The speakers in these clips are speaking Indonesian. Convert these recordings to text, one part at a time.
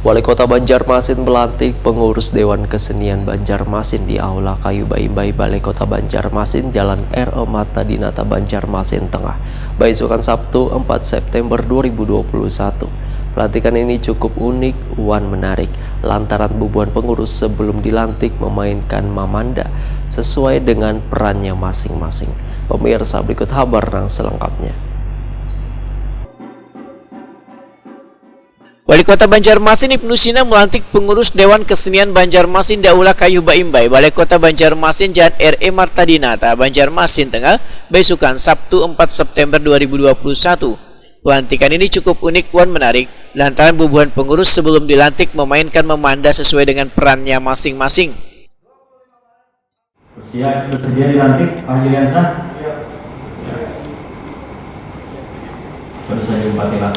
Wali Kota Banjarmasin melantik pengurus Dewan Kesenian Banjarmasin di Aula Kayu Baimbai Balai Kota Banjarmasin, Jalan R.E. Mata Dinata Banjarmasin Tengah, besokan Sabtu 4 September 2021. Pelantikan ini cukup unik wan menarik lantaran bubuan pengurus sebelum dilantik memainkan mamanda sesuai dengan perannya masing-masing. Pemirsa, berikut kabar yang selengkapnya. Wali Kota Banjarmasin Ibnu Sina melantik pengurus Dewan Kesenian Banjarmasin di Aula Kayu Baimbai Balai Kota Banjarmasin, Jalan R.E. Marta Dinata Banjarmasin Tengah, besokan Sabtu 4 September 2021. Pelantikan ini cukup unik wan menarik lantaran bubuhan pengurus sebelum dilantik memainkan memanda sesuai dengan perannya masing-masing. Bersedia dilantik Pak Juliansah? Ya. Baru saja Bupati lah.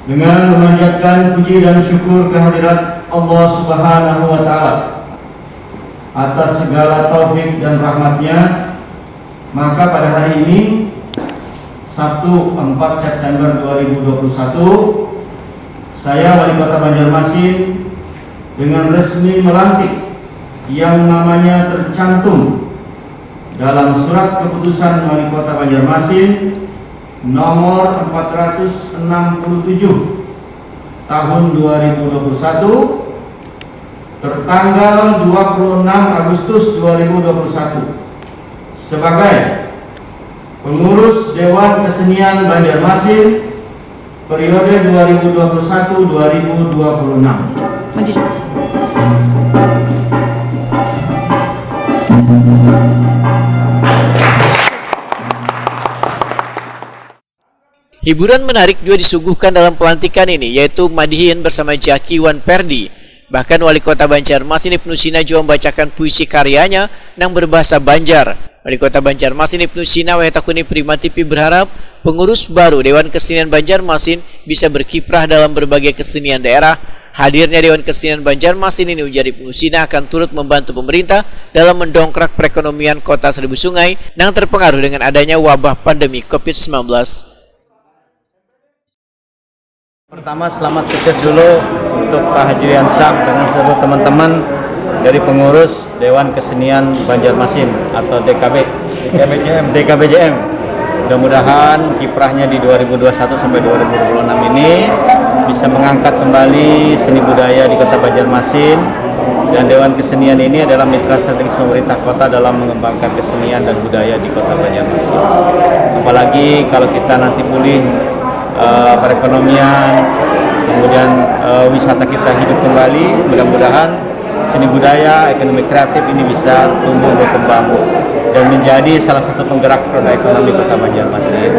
Dengan memanjatkan puji dan syukur kehadirat Allah Subhanahu wa Ta'ala atas segala taufik dan rahmatnya, maka pada hari ini Sabtu 4 September 2021, saya Wali Kota Banjarmasin dengan resmi melantik yang namanya tercantum dalam surat keputusan Wali Kota Banjarmasin nomor 467 tahun 2021 tertanggal 26 Agustus 2021 sebagai pengurus Dewan Kesenian Banjarmasin periode 2021-2026. Hiburan menarik juga disuguhkan dalam pelantikan ini, yaitu Madihin bersama Jaki Wan Perdi. Bahkan Wali Kota Banjarmasin Ibnu Sina juga membacakan puisi karyanya yang berbahasa Banjar. Wali Kota Banjarmasin Ibnu Sina Wetakuni Primatipi berharap pengurus baru Dewan Kesenian Banjarmasin bisa berkiprah dalam berbagai kesenian daerah. Hadirnya Dewan Kesenian Banjarmasin ini, ujar Ibnu Sina, akan turut membantu pemerintah dalam mendongkrak perekonomian Kota Seribu Sungai yang terpengaruh dengan adanya wabah pandemi COVID-19. Pertama, selamat sukses dulu untuk Pak Haji Yansam dengan seluruh teman-teman dari pengurus Dewan Kesenian Banjarmasin atau DKBJM. Mudah-mudahan kiprahnya di 2021 sampai 2026 ini bisa mengangkat kembali seni budaya di Kota Banjarmasin, dan Dewan Kesenian ini adalah mitra strategis pemerintah kota dalam mengembangkan kesenian dan budaya di Kota Banjarmasin. Apalagi kalau kita nanti pulih perekonomian, kemudian wisata kita hidup kembali, mudah-mudahan seni budaya, ekonomi kreatif ini bisa tumbuh berkembang dan menjadi salah satu penggerak roda ekonomi Kota Banjarmasin.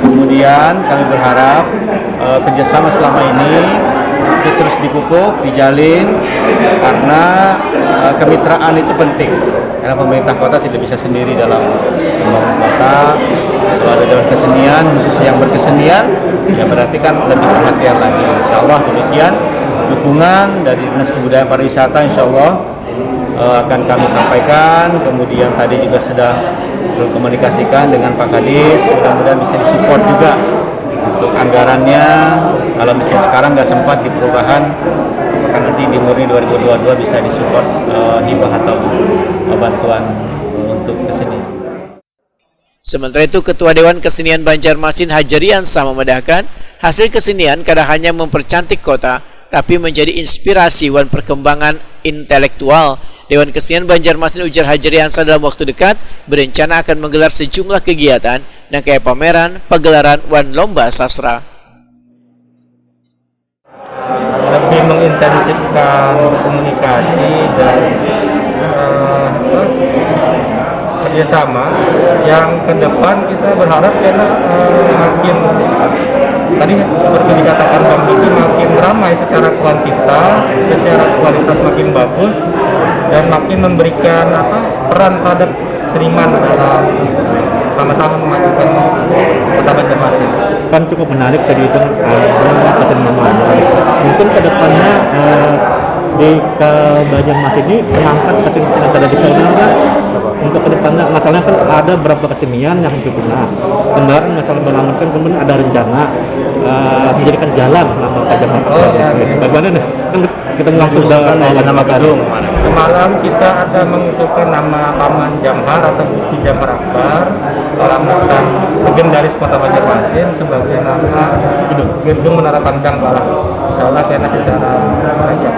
Kemudian kami berharap kerjasama selama ini itu terus dipupuk, dijalin, karena kemitraan itu penting. Karena pemerintah kota tidak bisa sendiri dalam membangun kota. Kalau ada Dewan Kesenian, khususnya yang berkesenian, ya berarti kan lebih perhatian lagi. Insya Allah demikian dukungan dari Dinas Kebudayaan Pariwisata, insya Allah akan kami sampaikan. Kemudian tadi juga sudah berkomunikasikan dengan Pak Kadis, mudah-mudahan bisa disupport juga untuk anggarannya. Kalau misalnya sekarang nggak sempat di perubahan, maka nanti di Murni 2022 bisa disupport hibah atau bantuan untuk kesenian. Sementara itu, Ketua Dewan Kesenian Banjarmasin Hajari Ansah memedahkan hasil kesenian kadang hanya mempercantik kota, tapi menjadi inspirasi wan perkembangan intelektual. Dewan Kesenian Banjarmasin, ujar Hajari Ansah, dalam waktu dekat berencana akan menggelar sejumlah kegiatan yang kayak pameran, pagelaran, wan lomba sastra. Lebih mengintensifkan komunikasi dan kerjasama yang ke depan kita berharap makin, tadi seperti dikatakan Bang Diki, makin ramai secara kuantitas, secara kualitas makin bagus, dan makin memberikan peran pada seniman dalam sama-sama memajukan Kota Banjarmasin. Kan cukup menarik tadi itu kesenian mamanda. Mungkin kedepannya di Banjarmasin ini mengangkat kesenian tradisional kan untuk kedepannya. Masalahnya kan ada beberapa kesenian yang hidup punah. Kemarin masalah Bangamun kan kemudian ada rencana menjadikan jalan nama Kajaman. Bagaimana nih? Kan kita langsung nama gedung. Semalam kita ada mengusulkan nama Paman Jamhar atau Gusti Jamhar Akbar, selamatan legendaris Kota Banjarmasin sebagai nama gedung Menara Pandang Balah. Insya Allah karena secara raja